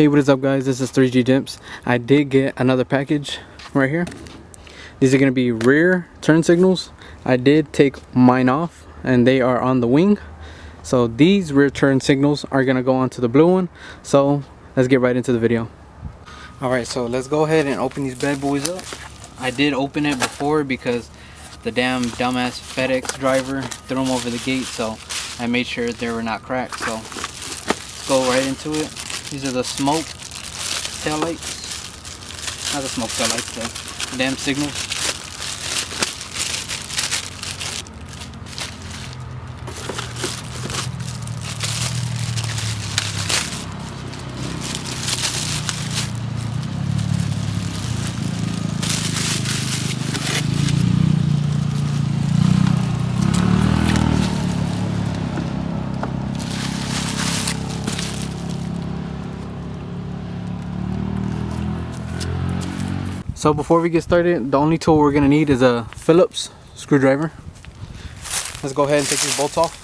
Hey, what is up guys, this is 3G Dimps. I did get another package right here. These are going to be rear turn signals. I did take mine off and they are on the wing. So these rear turn signals are going to go onto the blue one. So let's get right into the video. Alright, so let's go ahead and open these bad boys up. I did open it before because the damn dumbass FedEx driver threw them over the gate, so I made sure they were not cracked. So let's go right into it. These are the smoke tail lights. Not the smoke tail lights, the damn signals. So before we get started, the only tool we're going to need is a Phillips screwdriver. Let's go ahead and take these bolts off.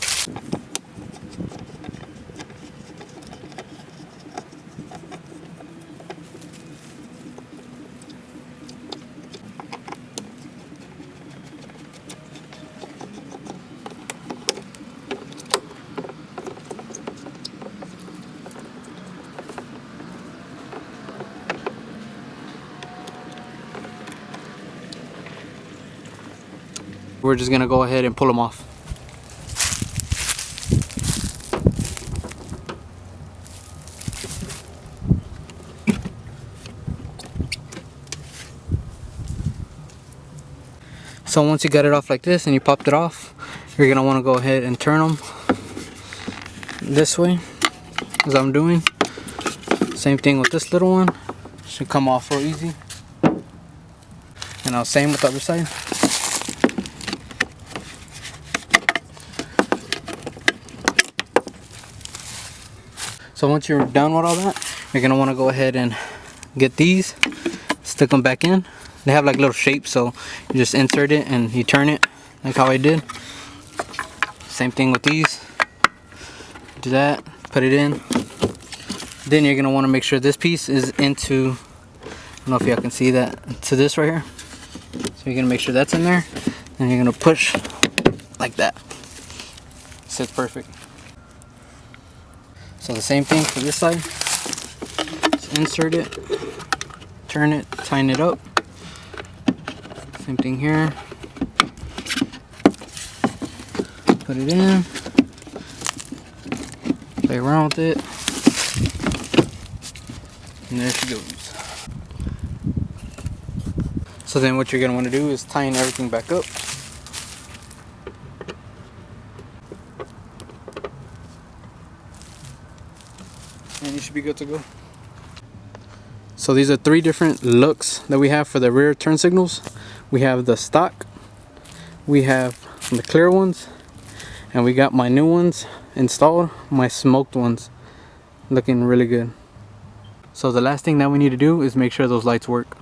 We're just gonna go ahead and pull them off. So once you got it off like this and you popped it off, you're gonna want to go ahead and turn them this way, as I'm doing. Same thing with this little one. Should come off real easy. And now same with the other side. So once you're done with all that, you're going to want to go ahead and get these, stick them back in. They have like little shapes, so you just insert it and you turn it like how I did. Same thing with these. Do that, put it in. Then you're going to want to make sure this piece is into, I don't know if y'all can see that, to this right here. So you're going to make sure that's in there. And you're going to push like that. Sits perfect. So the same thing for this side. Just insert it, turn it, tighten it up. Same thing here. Put it in. Play around with it. And there she goes. So then what you're going to want to do is tighten everything back up. And you should be good to go. So these are three different looks that we have for the rear turn signals. We have the stock, we have the clear ones, and we got my new ones installed, my smoked ones, looking really good. So the last thing that we need to do is make sure those lights work.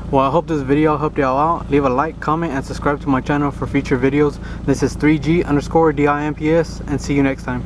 Well, I hope this video helped y'all out. Leave a like, comment, and subscribe to my channel for future videos. This is 3G_DIMPS, and see you next time.